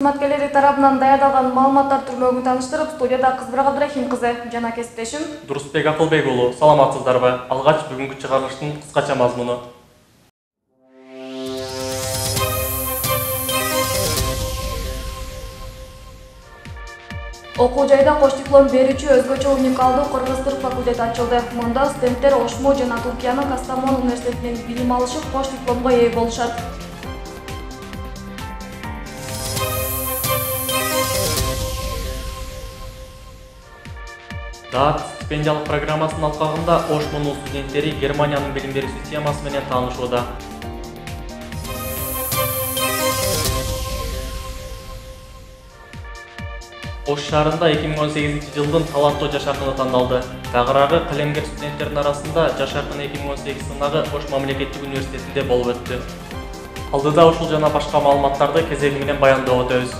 Хизматкерлери тарабынан даярдалган маалыматтар түрмөгүн тааныштырып, студияда Кызбыр Абдрахим кызы жана кесиптешим Дурусбек Акылбек уулу, саламатсыздарбы? Алгач бүгүнкү чыгарылыштын кыскача мазмуну. Окуу жайда кош диплом берүүчү өзгөчө уникалдуу кыргыз-түрк факультети ачылды. Мында студенттер Ошмо жана Туркиянын Кастамон университетинен билим алышып, кош дипломго ээ болушат. ДААТ стипендиялык программасынын алкагында Ошмонун студенттери Германиянын билим берүү системасы менен таанышууда. Ош шаарында 2018 жылдын таланттуу жаш акыны тандалды. Тагыраагы калемгер студенттердин арасында жаш акын 2018 сынагы Ош мамлекеттик университетинде болуп өттү. Алдыда ушул жана башка маалыматтарды кезеги менен баяндап өтөбүз.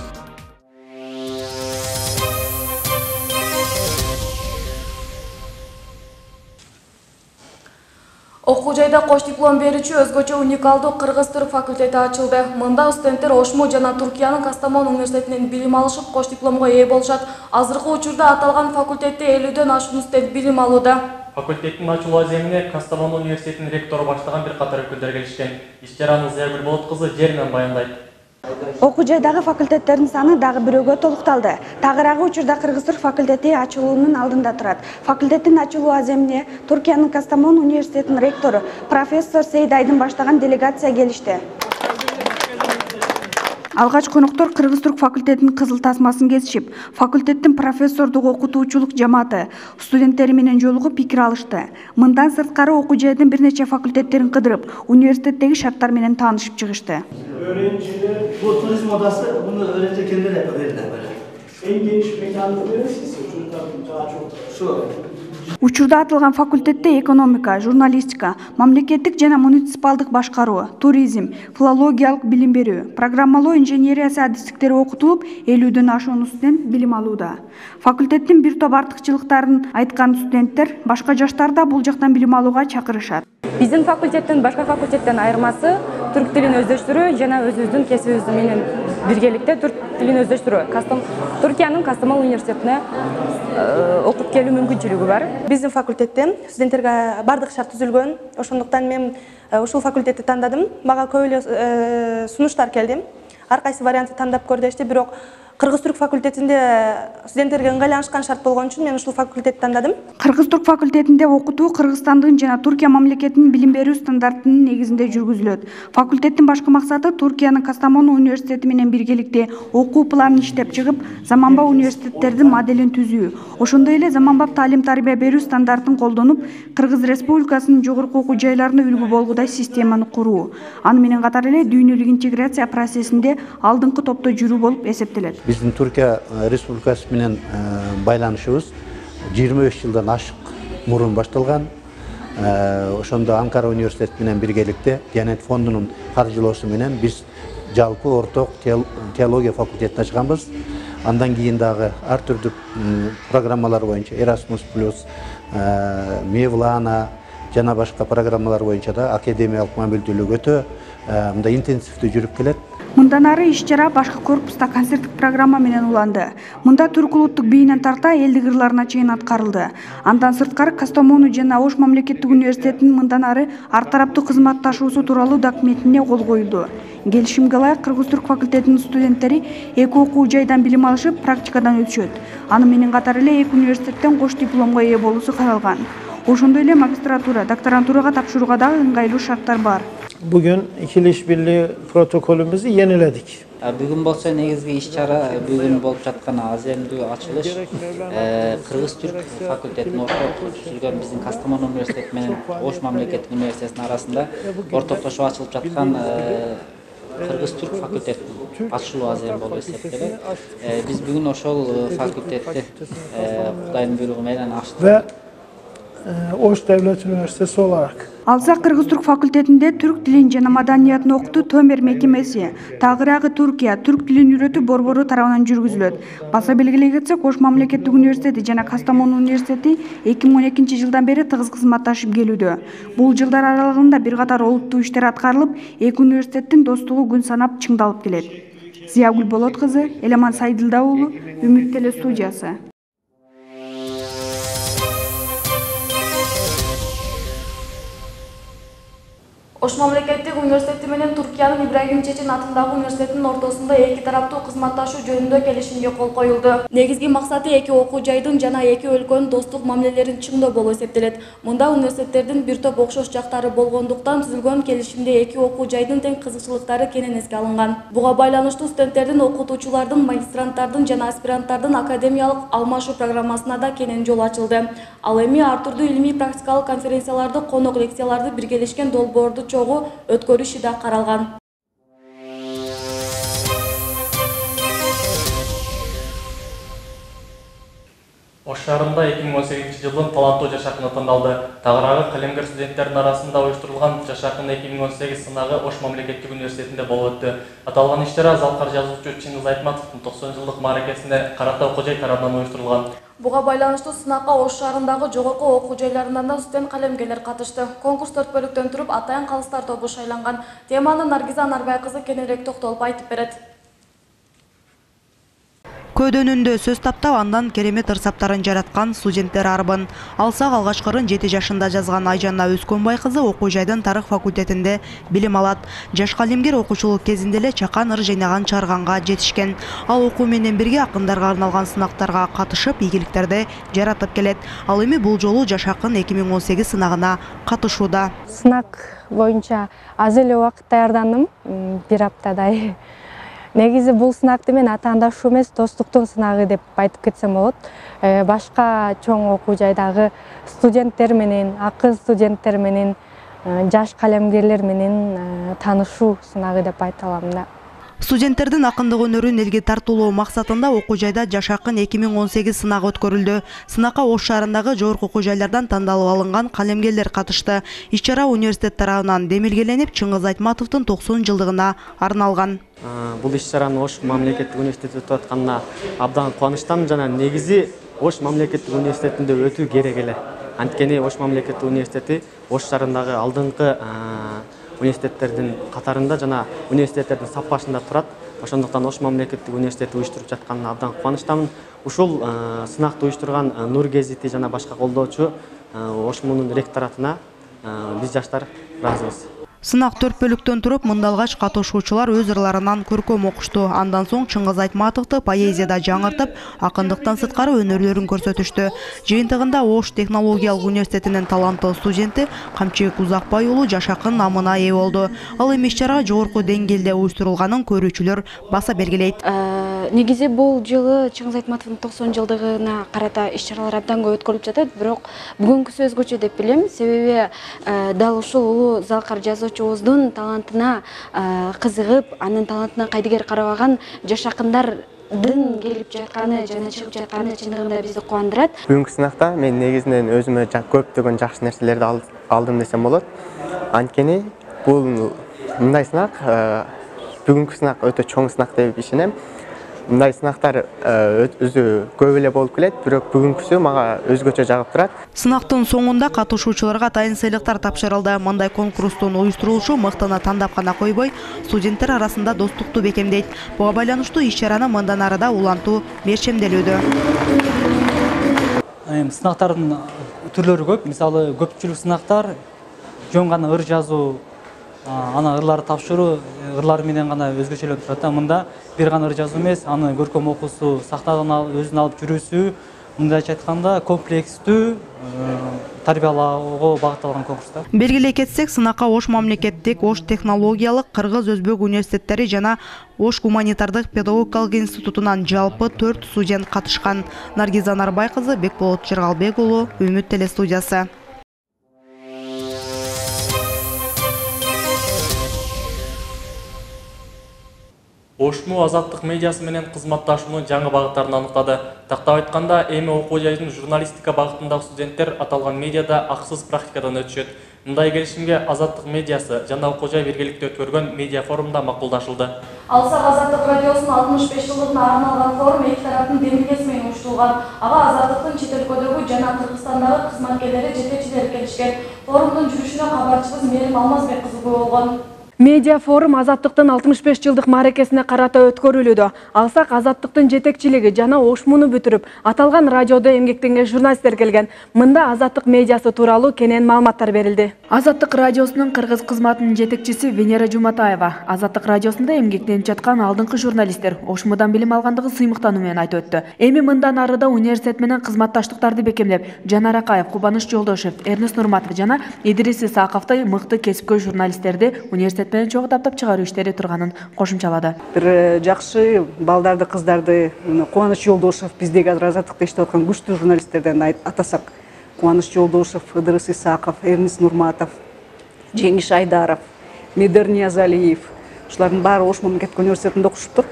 Окуу жайда кош диплом берүүчү өзгөчө уникалдуу кыргыз-түрк факультети ачылды. Мында студенттер Ошмо жана Туркиянын Кастамон университетинен билим алышып, кош дипломго ээ болушат. Азыркы учурда аталган факультетте 50дөн ашуун студент билим алууда. Факультеттин ачылуу аземине Кастамон университетинин ректору баштаган бир катар өкүлдөр келишкен. Иш-чараны Зиягүл Болот кызы жеринен баяндайт. Окуу жайдагы факультеттердин саны дагы бирөөгө толукталды. Тагыраагы учурда Кыргыз-Түрк факультети ачылуунун алдында турат. Факультеттин ачылуу аземине Туркиянын Кастамон университетинин ректору профессор Сейд Айдын баштаган делегация келишти. Алгач коноктор Кыргыз-Түрк факультетинин кызыл тасмасын кесишип, факультеттин профессордук окутуучулук жамааты студенттери менен жолугуп пикир алышты. Мындан сырткары окуу жайдын бир нече факультеттерин кыдырып, университеттеги шарттар менен таанышып чыгышты. Bu turizm odası bunu öğrenci kendileri verirler böyle. En geniş mekanı neresi? Çocukların daha çok. Şu. Учурда аталган факультетте экономика, журналистика, мамлекеттик жана муниципалдык башкаруу, туризм, филологиялык билим берүү, программалоо инженериясы адистиктери окутулуп, 50дөн ашуун студент билим алууда. Факультеттин бир топ артыкчылыктарын айткан студенттер башка жаштар да бул жактан билим алууга чакырышат. Биздин факультеттин башка факультеттен айырмасы түрк тилин өздөштүрүү жана өзүбүздүн кесибибиз менен биргеликте түрк тилин өздөштүрүү. Туркиянын Кастамон университетине окуп келүү мүмкүнчүлүгү бар. Биздин факультетте студенттерге бардык шарт түзүлгөн. Ошондуктан мен ушул факультетти тандадым. Мага көп эле сунуштар келди. Ар кайсы вариантты тандап көр дешти, бирок Кыргыз-Түрк факультетинде студенттерге ыңгайланышкан шарт болгон үчүн мен ушул факультетти тандадым. Кыргыз-Түрк факультетинде окутуу Кыргызстандын жана Туркия мамлекетинин билим берүү стандартынын негизинде жүргүзүлөт. Факультеттин башкы максаты Туркиянын Кастамон университети менен биргеликте окуу планын иштеп чыгып, заманбап университеттердин моделин түзүү. Ошондой эле заманбап таалим-тарбия берүү стандартын колдонуп, Кыргыз Республикасынын жогорку окуу жайларына үлгү болгудай системаны куруу. Аны менен катар эле дүйнөлүк интеграция процессинде алдыңкы топто жүрүү болуп эсептелет. Биздин Түркия Республикасы менен байланышыбыз 25 жылдан ашык мурун башталган. Ошондо Анкара университети менен биргеликте Дианет фондунун каржылоосу менен биз жалпы орток теология факультетин ачканбыз. Андан кийин дагы ар түрдүү программалар боюнча Erasmus+, Mevlana жана башка программалар боюнча да академиялык мамилдүүлүк өтө мындай интенсивдүү жүрүп келет. Мындан ары иш-чара башкы корпуста концерттик программа менен уланды. Мында түрк улуттук бийинен тарта элдик ырларына чейин аткарылды. Андан сырткары Кастамону жана Ош мамлекеттик университетинин мындан ары ар тараптуу кызматташуусу тууралуу документине кол коюлду. Келишимге ылайык Кыргыз-Түрк факультетинин студенттери эки окуу жайдан билим алышып, практикадан өтүшөт. Аны менен катар эле эки университеттен кош дипломго ээ болуусу каралган. Ошондой эле магистратура, докторантурага тапшырууга дагы ыңгайлуу шарттар бар. Bugün ikili işbirliği protokolümüzü yeniledik. Бүгүн болсо негизги иш-чара бүгүн болуп жаткан аземдүү ачылыш Кыргыз-Түрк факультетинин орток түзүлгөн биздин Кастамон университети менен Ош мамлекеттик университетинин арасында ортоктошуп ачылып жаткан Кыргыз-Түрк факультетинин ачылуу азем болуп эсептелет. Биз бүгүн ошол факультетти Кудайдын буйругу менен ачтык. Ve Oş Devlet Üniversitesi olarak. Алса Кыргыз-Түрк факультетинде түрк тилин жана маданиятын окутуу Төмер мекемеси, тагыраагы Туркия түрк тилин үйрөтүү борбору тарабынан жүргүзүлөт. Баса белгилей кетсек, Ош мамлекеттик университети жана Кастамон университети 2012 жылдан бери тыгыз кызматташып келүүдө. Бул жылдар аралыгында бир катар олуттуу иштер аткарылып, эки университеттин достугу күн санап чыңдалып келет. Зиягүл Болот кызы, Эламан Сайдылда уулу, Үмүт теле студиясы. Ош мамлекеттик университети менен Түркиянын Ибрагим Чечен атындагы университеттин ортосунда эки тараптуу кызматташуу жөнүндө келишимге кол коюлду. Негизги максаты эки окуу жайдын жана эки өлкөнүн достук мамилелерин чыңдоо болуп эсептелет. Мында университеттердин бир топ окшош жактары болгондуктан түзүлгөн келишимде эки окуу жайдын тең кызыкчылыктары кенен эске алынган. Буга байланыштуу студенттердин, окутуучулардын, магистранттардын жана аспиранттардын академиялык алмашуу программасына да кенен жол ачылды. Ал эми ар түрдүү илимий практикалык конференцияларды, конок лекцияларды биргелешкен долбоорду чогуу өткөрүшү да каралган. Ош шаарында 2018 жылдын таланттуу жаш акыны тандалды. Тагыраагы калемгер студенттердин арасында уюштурулган Жаш акын 2018 сынагы Ош мамлекеттик университетинде болуп өттү. Аталган иш-чара Залкар жазуучу Чыңгыз Айтматовдун 90 жылдык мааракесине карата окуу жай тарабынан уюштурулган. Буга байланыштуу сынакка Ош шаарындагы жогорку окуу жайларынан да студент калемгерлер катышты. Конкурс 4 бөлүктөн туруп атайын калыстар тобу шайланган. Теманы Наргиза Нарбай кызы кененирээк токтолуп айтып берет. Көдөнүндө сөз таптап, андан керемет ырсаптарын жараткан студенттер арбын. Алсак алгачкырын 7 жашында жазган Айжанна Өскөнбай кызы окуу жайдын тарых факультетинде билим алат. Жаш калемгер окуучулук кезинде эле чакан ыр жыйнаган чарганга жетишкен. Ал окуу менен бирге акындарга арналган сынактарга катышып, ийгиликтерди жаратып келет. Ал эми бул жолу Жаш акын 2018 сынагына катышууда. Сынак боюнча аз эле убакыт даярдандым, бир аптадай. Негизи бул сынакты мен атаандашуу эмес, достуктун сынагы деп айтып кетсем болот. Башка чоң окуу жайдагы студенттер менен, акын студенттер менен, жаш калемгерлер менен таанышуу сынагы деп айта алам да. Студенттердин акындык өнөрүн элге тартуулоо максатында окуу жайда Жаш акын 2018 сынагы өткөрүлдү. Сынакка Ош шаарындагы жогорку окуу жайлардан тандалып алынган калемгерлер катышты. Иш-чара университет тарабынан демилгеленип, Чыңгыз Айтматовдун 90 жылдыгына арналган. Бул иш-чараны Ош мамлекеттик университетинде өтүп атканына абдан кубанычтамын жана негизи Ош мамлекеттик университетинде өтүү керек эле. Анткени Ош мамлекеттик университети Ош шаарындагы алдыңкы университеттердин катарында жана университеттердин саппашында турат. Ошондуктан Ош мамлекеттик университети уюштуруп жатканына абдан кубанычтамын. Ушул сынакты уюштурган Нур гезити жана башка колдоочу Ошмунун ректоратына биз жаштар ыраазыбыз. Сынак 4 бөлүктөн туруп, мында алгач катышуучулар өз ырларынан көркөм окушту. Андан соң Чыңгыз Айтматовду поэзияда жаңыртып, акындыктан сырткары өнөрлөрүн көрсөтүштү. Жыйынтыгында Ош технологиялык университетинин таланттуу студенти Камчыбек Узакбай уулу Жаш акын намына ээ болду. Ал эми иш-чара жогорку деңгээлде уюштурулганын көрүүчүлөр баса белгилейт. Негизи бул жылы Чыңгыз Айтматовдун 90 жылдыгына карата иш-чаралар абдан көп өткөрүлүп жатат, бирок бүгүнкүсү өзгөчө деп билем. Себеби дал ушул улуу Залкар жазуучубуздун талантына кызыгып, анын талантына кайдыгер карабаган жаш акындардын келип жатканы жана чыгып жатканы чындыгында бизди кубандырат. Бүгүнкү сынакта мен негизинен өзүмө көптөгөн жакшы нерселерди алдым десем болот. Анткени бул мындай сынак, бүгүнкү сынак өтө чоң сынак деп ишенем. Мындай сынактар өзү көп эле болуп келет, бирок бүгүнкүсү мага өзгөчө жагып турат. Сынактын соңунда катышуучуларга атайын сыйлыктар тапшырылды. Мындай конкурстун уюштурулушу мыктыны тандап гана койбой, студенттер арасында достукту бекемдейт. Буга байланыштуу иш-чараны мындан ары да улантуу берчемделүүдө. Сынактардын түрлөрү көп. Мисалы, көпчүлүк сынактар жөн гана ыр жазуу, ана ырларды тапшыруу, ырлар менен гана өзгөчөлөнүп турат. Мында бир гана ыр жазуу эмес, аны көркөм окуусу, сахнадан өзүн алып жүрүүсү, мындайча айтканда комплекстүү тарбиялоого багытталган конкурс. Белгилей кетсек, сынакка Ош мамлекеттик, Ош технологиялык, Кыргыз Өзбек университеттери жана Ош гуманитардык педагогикалык институтунан жалпы 4 студент катышкан. Наргиза Нарбай кызы, Бекболот Жыргалбек уулу, Үмүт телестудиясы. Ошму азаттык медиасы менен кызматташуунун жаңы багыттарын аныктады. Тактап айтканда, эми окуу жайдын журналистика багытындагы студенттер аталган медиада акысыз практикадан өтүшөт. Мындай келишимге азаттык медиасы жана окуу жай биргеликте өткөргөн медиа форумда макулдашылды. Алсак азаттык радиосунун 65 жылдыгына арналган форум эки тараптын демилгеси менен уюштурулган. Ага азаттыктын чет өлкөдөгү жана Кыргызстандагы кызматкерлери, жетекчилери келишкен. Форумдун жүрүшүнө кабарчыбыз Мерим Алмазбек кызы болгон. Медиа форум Азаттыктын 65 жылдык мааракесине карата өткөрүлүүдө. Алсак Азаттыктын жетекчилиги жана ошмуну бүтүрүп, аталган радиодо эмгектенген журналисттер келген. Мында Азаттык медиасы тууралуу кенен маалыматтар берилди. Азаттык радиосунун кыргыз кызматынын жетекчиси Венера Жуматаева Азаттык радиосунда эмгектенип жаткан алдыңкы журналисттер ошмудан билим алгандыгы сыймыктануу менен айтып өттү. Эми мындан арыда университет менен кызматташтыктарды бекемдеп, Жанар Акаев, Кубаныч Жолдошев, Эрнест Нурматов жана Идрис Исаковтой мыкты кесипкөй журналисттерди университет менен чогуу таптап чыгаруу иштери турганын кошумчалады. Бир жакшы балдарды, кыздарды, Кубаныч Жолдошев биздеги азыр Азаттыкта иштеп аткан күчтүү журналисттерден атасак, Кубаныч Жолдошев, Идрис Исаков, Эрнест Нурматов, Жеңиш Айдаров, Медер Ниязалиев, ушулардын баары Ош мамлекеттик университетинде окушуптур.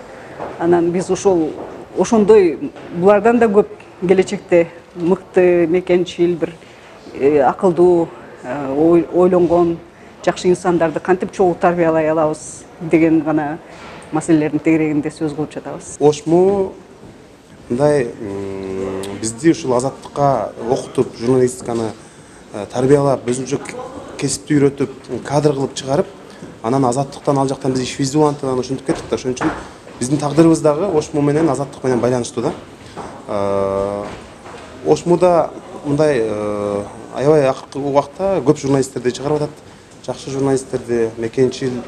Анан биз ошондой булардан да көп келечекте мыкты, мекенчил, бир акылдуу, ойлонгон жакшы инсандарды кантип чогуу тарбиялай алабыз деген гана маселелердин тегерегинде сөз кылып жатабыз. Ошму мындай бизди ушул Азаттыкка окутуп, журналистиканы тарбиялап, өзүнчө кесипти үйрөтүп, кадр кылып чыгарып, анан Азаттыктан ал жактан биз иш визуантынан ошентип кеттик да. Ошон үчүн биздин тагдырыбыз дагы Ошму менен Азаттык менен байланыштуу да. Ошмуда мындай аябай акыркы убакта көп журналисттерди чыгарып атат. Жакшы журналисттерди, мекенчил,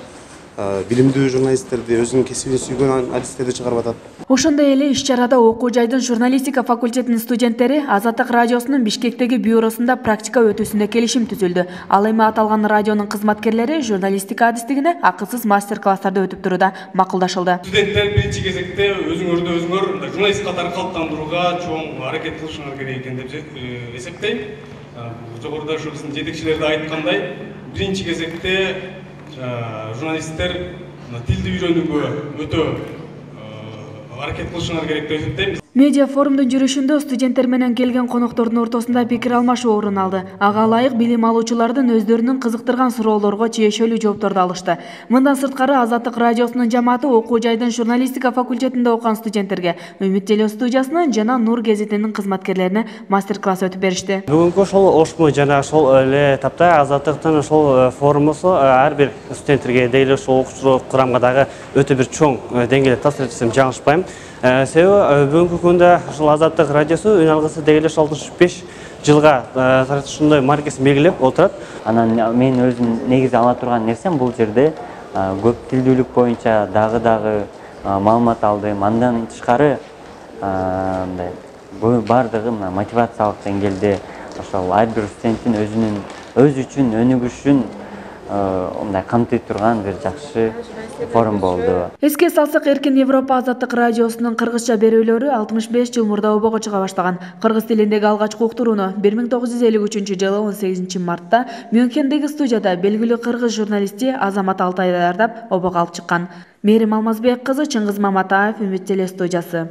билимдүү журналисттерди, өзүнүн кесибин сүйгөн адистерди чыгарып атат. Ошондой эле иш-чарада окуу жайдын журналистика факультетинин студенттери Азаттык радиосунун Бишкектеги бюросунда практика өтүүсүндө келишим түзүлдү. Ал эми аталган радионун кызматкерлери журналистика адистигине акысыз мастер-класстарды өтүп туруда макулдашылды. Студенттер биринчи кезекте өзүңөрдү өзүңөр журналист калыптандырууга чоң аракет кылышыңар керек экен деп эсептейм. Жогоруда ушу биздин жетекчилер да айткандай, биринчи кезекте журналисттер тилди үйрөнүүгө өтө аракет кылышыңар керек деп эсептейм. Медиа форумдун жүрүшүндө студенттер менен келген коноктордун ортосунда пикир алмашуу орун алды. Ага ылайык билим алуучулардын өздөрүнүн кызыктырган суроолорго тиешелүү жоопторду алышты. Мындан сырткары Азаттык радиосунун жамааты окуу жайдын журналистика факультетинде окуган студенттерге Үмүт теле студиясынын жана Нур гезитинин кызматкерлерине мастер-класс өтүп беришти. Бүгүнкү ошол Ошму жана ошол эле тапта Азаттыктын ошол форумусу ар бир студенттерге деги ошол окуучулук курамга дагы өтө бир чоң деңгээлде таасир этсем жаңылышпайм. Себеби бүгүнкү күндө ушул Азаттык радиосу үн алгысы деги эле 65 жылга ушундай маркесин белгилеп отурат. Анан мен өзүм негизи ала турган нерсем бул жерде көп тилдүүлүк боюнча дагы маалымат алдым. Андан тышкары бардыгы мотивациялык деңгээлде ошол ар бир студенттин өзү үчүн өнүгүшүн мындай камтый турган бир жакшы форум болду. Эске салсак, Эркин Европа Азаттык радиосунун кыргызча берүүлөрү 65 жыл мурда обого чыга баштаган. Кыргыз тилиндеги алгачкы уктурууну 1953-жылы 18 мартта Мюнхендеги студияда белгилүү кыргыз журналисти Азамат Алтай даярдап обого алып чыккан. Мерим Алмазбек кызы, Чыңгыз Маматаев, Үмүт теле студиясы.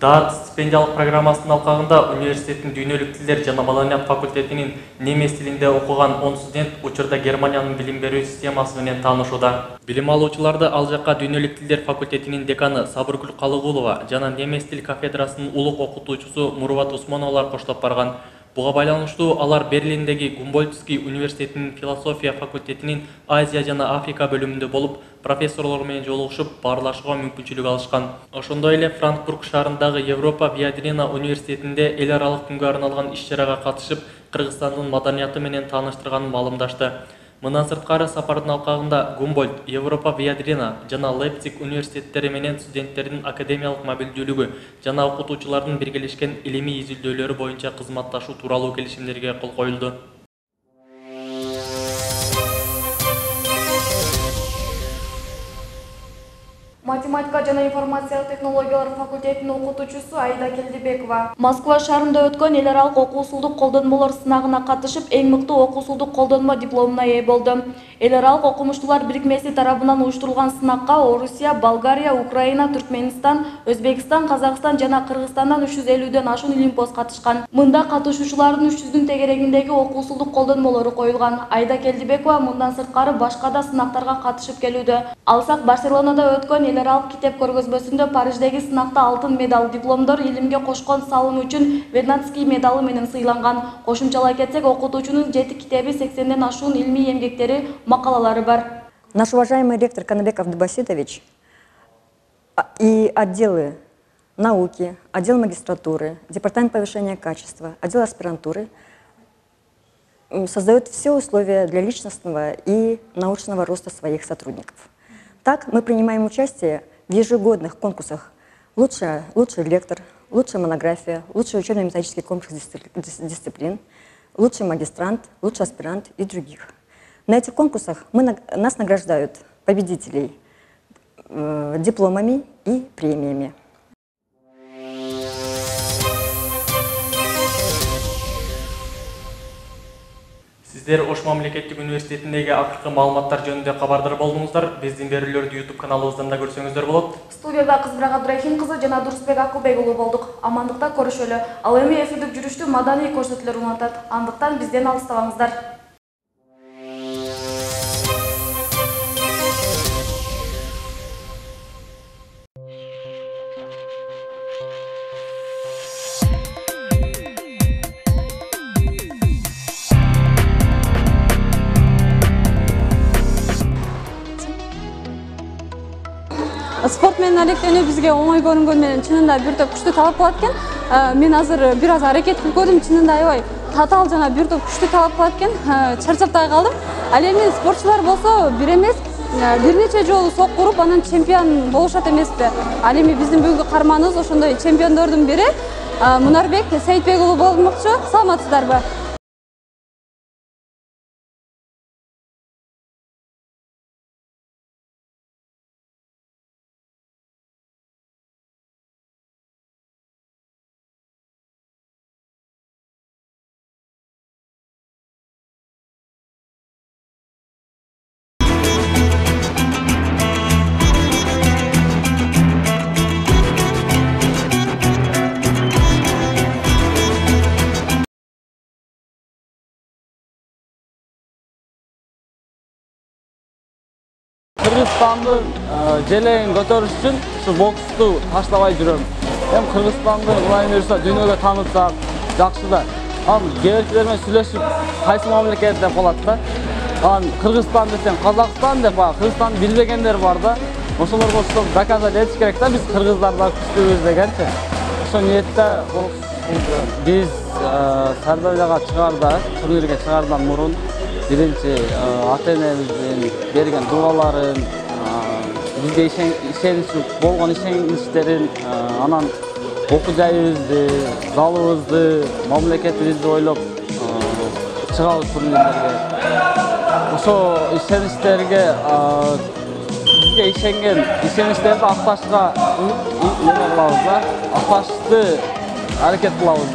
ДААТ стипендиялык программасынын алкагында университеттин дүйнөлүк тилдер жана маданият факультетинин немис тилинде окуган 10 студент учурда Германиянын билим берүү системасы менен таанышууда. Билим алуучуларды ал жакка дүйнөлүк тилдер факультетинин деканы Сабыргүл Калыгулова жана немис тил кафедрасынын улук окутуучусу Мурубат Усмановалар коштоп барган. Буга байланыштуу алар Берлиндеги Гумбольдтский университетинин философия факультетинин Азия жана Африка бөлүмүндө болуп, профессорлор менен жолугушуп, баарлашууга мүмкүнчүлүк алышкан. Ошондой эле Франкфурт шаарындагы Европа Виадрина университетинде эл аралык күнгө арналган иш-чарага катышып, Кыргызстандын маданияты менен тааныштырганын маалымдашты. Мындан сырткары сапардын алкагында Гумбольдт, Европа Виадрина жана Лейпциг университеттери менен студенттердин академиялык мобилдүүлүгү жана окутуучулардын биргелешкен илимий изилдөөлөрү боюнча кызматташуу тууралуу келишимдерге кол коюлду. Математика жана информациялык технологиялар факультетинин окутуучусу Айда Келдибекова Москва шаарында өткөн эл аралык окуусулдук колдонмолор сынагына катышып, эң мыкты окуусулдук колдонмо дипломуна ээ болду. Эл аралык окумуштуулар бирикмеси тарабынан уюштурулган сынакка Орусия, Болгария, Украина, Түркменистан, Өзбекстан, Казакстан жана Кыргызстандан 350дөн ашуун илимпоз катышкан. Мында катышуучулардын 300дүн тегерегиндеги окуусулдук колдонмолору коюлган. Айда Келдибекова мындан сырткары башка да сынактарга катышып келүүдө. Алсак Барселонада өткөн эл аралык китеп көргөзмөсүндө Париждеги сынакта алтын медаль, дипломдор, илимге кошкон салымы үчүн Вернадский медалы менен сыйланган. Кошумчалай кетсек, окутуучунун 7 китеби, 80ден ашуун илмий эмгектери, макалалары бар. Наш уважаемый ректор Канабек Абдубаситович и отделы науки, отдел магистратуры, департамент повышения качества, отдел аспирантуры создают все условия для личностного и научного роста своих сотрудников. Так, мы принимаем участие в ежегодных конкурсах «Лучший лектор», «Лучшая монография», «Лучший учебно-методический комплекс дисциплин», «Лучший магистрант», «Лучший аспирант» и других. На этих конкурсах нас награждают победителей дипломами и премиями. Сиздер Ош мамлекеттик университетиндеги акыркы маалыматтар жөнүндө кабардар болдуңуздар. Биздин берүүлөрдү YouTube каналыбыздан да көрсөңүздөр болот. Студияда Кызбирак Абдрахим кызы жана Дурусбек Акылбек уулу болдук. Амандыкта көрүшөлү. Ал эми эфирдик жүрүштү маданий көрсөтүүлөр улантат. Андыктан бизден алыстабаңыздар. Спорт менен алектенүү бизге оңой көрүнгөн менен чынында бир топ күчтүү талап кылат экен. Мен азыр бир аз аракет кылып көрдүм, чынында аябай татаал жана бир топ күчтүү талап кылат экен. Чарчаптай калдым. Ал эми спортчулар болсо бир эмес, бир нече жолу соккуруп, анан чемпион болушат эмеспи? Ал эми биздин бүгүнкү каарманыбыз ошондой чемпиондордун бири Мунарбек Сейитбек уулу болмокчу. Саламатсыздарбы? Кыргызстанды желегин көтөрүш үчүн ушу боксту таштабай жүрөм. Эми Кыргызстанды мындай нерсе дүйнөгө таанытсак жакшы да. Кээбирчилер менен сүйлөшүп, кайсы мамлекет деп калат да. Кыргызстан десең Казакстан деп, Кыргызстанды билбегендер бар да. Ошолорго ошо доказать этиш керек да, биз кыргыздар да күчтүүбүз дегенчи. Ошо ниетте биз Сардарияга чыгаарда, турнирге чыгаардан мурун биринчи ата-энебиздин берген дуаларын, бизге болгон ишеничтерин, анан окуу жайыбызды, залыбызды, мамлекетибизди ойлоп чыгабыз турнирлерге. Ошо ишеничтерге бизге ишеничтерди акташка кылабыз да, акташты аракет кылабыз.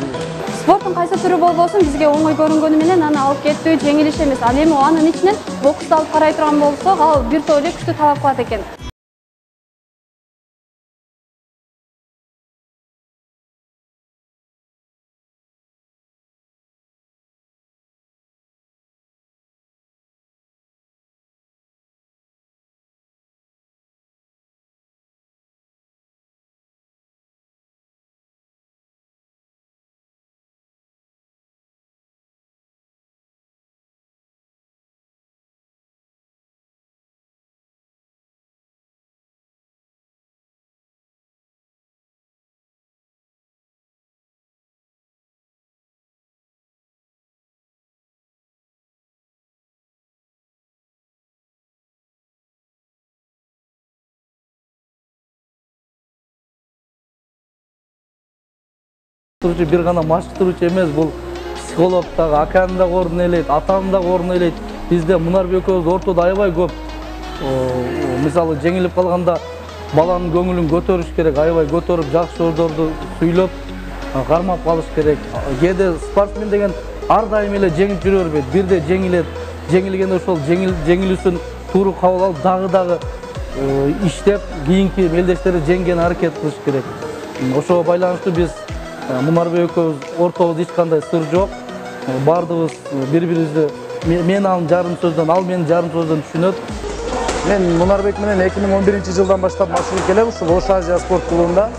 Спорттун кайсы түрү болбосун бизге оңой көрүнгөнү менен аны алып кеттүү жеңил иш эмес. Ал эми анын ичинен боксту алып карай турган болсок, ал бир топ эле күчтүү талап кылат экен. Бир гана машыктыруучу эмес, бул психолог дагы, аканы да орун ээлейт, атаны да орун ээлейт. Бизде Мунарбек экөөбүз ортодо аябай көп. Мисалы жеңилип калганда баланын көңүлүн көтөрүш керек, аябай көтөрүп, жакшы ордорду сүйлөп, кармап калыш керек. Кээде спортсмен деген ар дайым эле жеңип жүрө бербейт. Бирде жеңилет, жеңилгенде ошол жеңилүүсүн туура кабыл алып, дагы иштеп, кийинки мелдештерди жеңген аракет кылыш керек. Ошого байланыштуу биз Мунарбек экөөбүз ортобузда эч кандай сыр жок. Бардыгыбыз бири-бирибизди мен анын жарым сөздөн, ал менин жарым сөздөн түшүнөт. Мен Мунарбек менен 2011-жылдан баштап машыгып келем ушул Ош Азия спорт клубунда.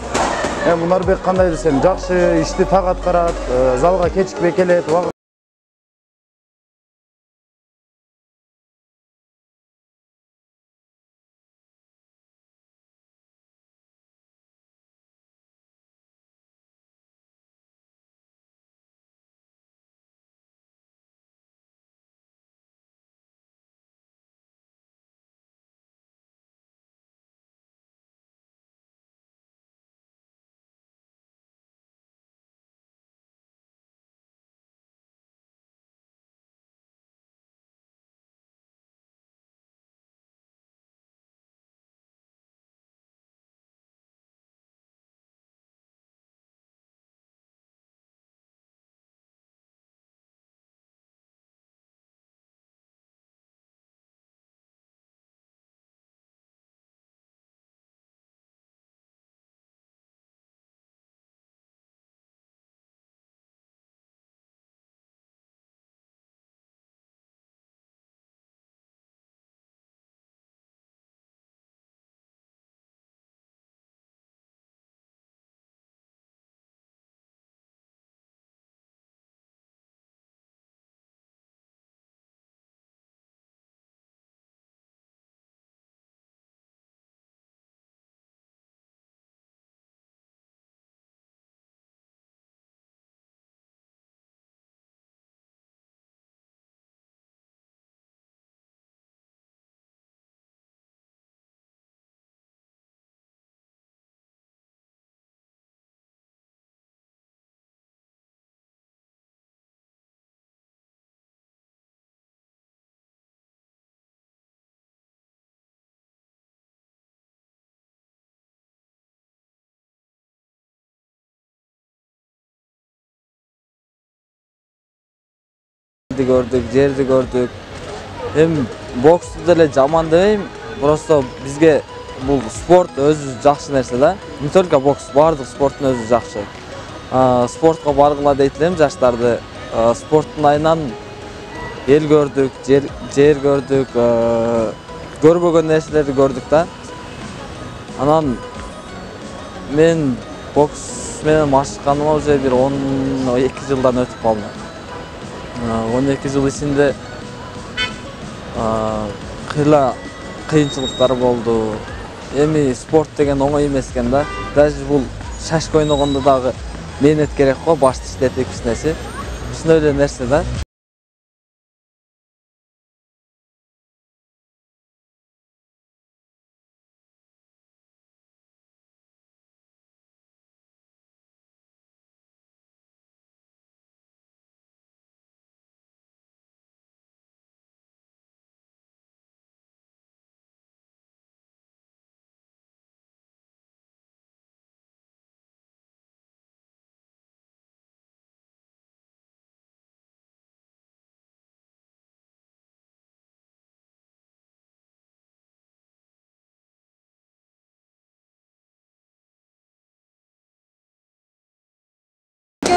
Мунарбек кандай десем, жакшы ишти так аткарат, залга кечикпей келет. Gördük, жерди gördük. Hem boksты деле жаман демейм, просто бизге бул спорт өзү жакшы нерсе да. Не только бокс, бардык спорттун өзү жакшы. Спортко баргыла дейт элем жаштарды. Спорттун айынан эл көрдүк, жер көрдүк, көрбөгөн нерселерди көрдүк да. Анан мен бокс менен машыкканыма уже бир 12 жылдан өтүп калды. 12 жыл ичинде кыйынчылыктар болду. Эми спорт деген оңой эмес экен да. Даже бул шашка ойногондо дагы мээнет керек го, башты иштетип кичинеси. Ушундай эле нерсе да.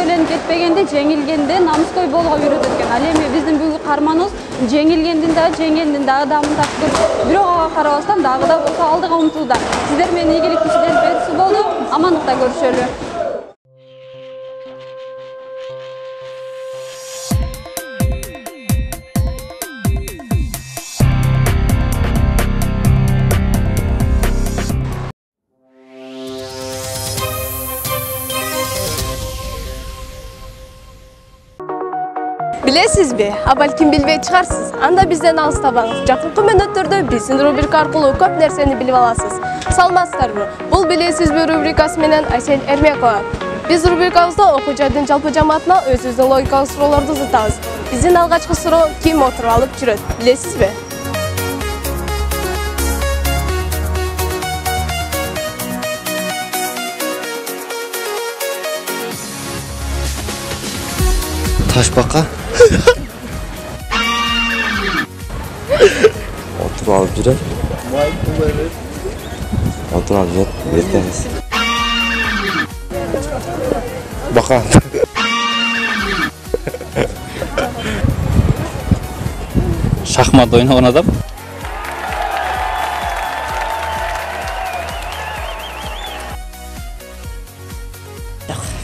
Ölen ketpegende, жеңилгенде намыской болууга үйрөтөт экен. Ал эми биздин бүгүнкү каарманыбыз жеңилгендин дагы дамын таптыр. Бирок ага карабастан дагы да болсо алдыга умтулду. Сиздер менен ийгиликтүү студент берүүсү болду. Амандыкта көрүшөлү. Билесизби? А балким билбей чыгарсыз. Анда бизден алыстабаңыз. Жакынкы мүнөттөрдө биздин рубрика аркылуу көп нерсени билип аласыз. Саламатсыздарбы? Бул билесизби рубрикасы менен Айсен Эрмекова. Биз рубрикабызда окуу жайдын жалпы жамаатына өзүбүздүн логикалык суроолорду узатабыз. Биздин алгачкы суроо ким отуруп алып жүрөт? Билесизби? Taşbaka. Oturup alıp жүрөт. Oturup alıp жүрөt. Ертеңиз. Бака. Шахмат ойногон адам.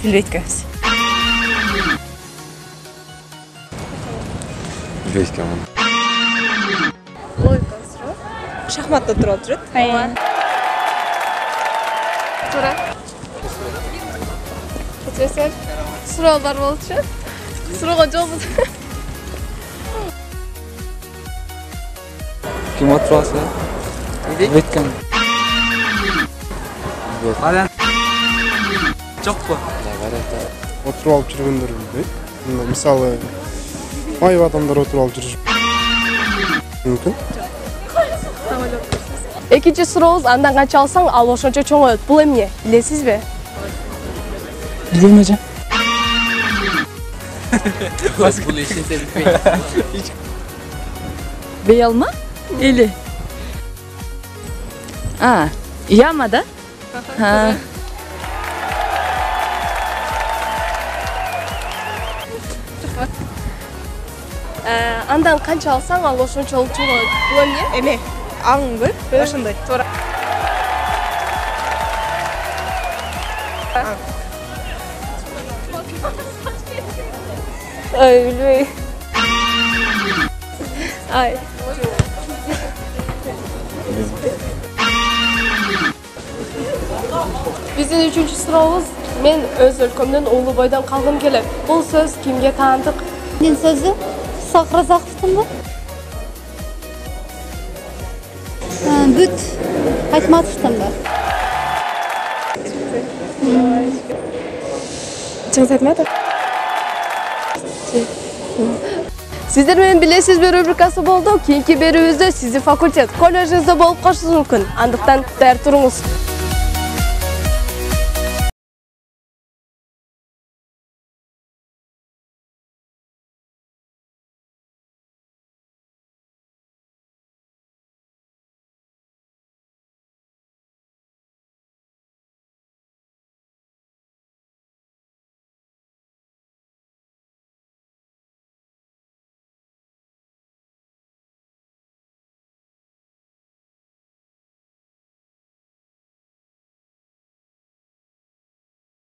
билбейт экенбиз. Билбейт экенмин. Логикалык суроо. Шахматта туралып жүрөт. Ооба. Туура. Кечиресиз. Суроо бар болчу. Суроого жооп. Ким отурасыз? Билбейт экенмин. Жокпу? Отуруп алып жүргөндөр билбейт. Мисалы майып адамдар отуруп алып жүрүш мүмкүн. Экинчи сурообуз андан канча алсаң ал ошончо чоңоет. Бул эмне? Билесизби? Билем эже. Бул эчинсе билбейт. Бей алма? Или? Яма да? Андан канча алсаң ал ошончолук чоңоет. Бул эмне? Эме? Аңбы? Ошондой. Туура. Ой, билбейм. Ай. Биздин үчүнчү сурообуз мен өз өлкөмдөн улуу бойдон калгым келет. Бул сөз кимге таандык? Менин сөзү Сакразаковтунбу? Бүт Айтматовтунбу? Чыңгыз Айтматов? Сиздер менен билесизби рубрикасы болду. Кийинки берүүбүздө сиздин факультет, коллежиңизде болуп калышы мүмкүн. Андыктан даяр туруңуз.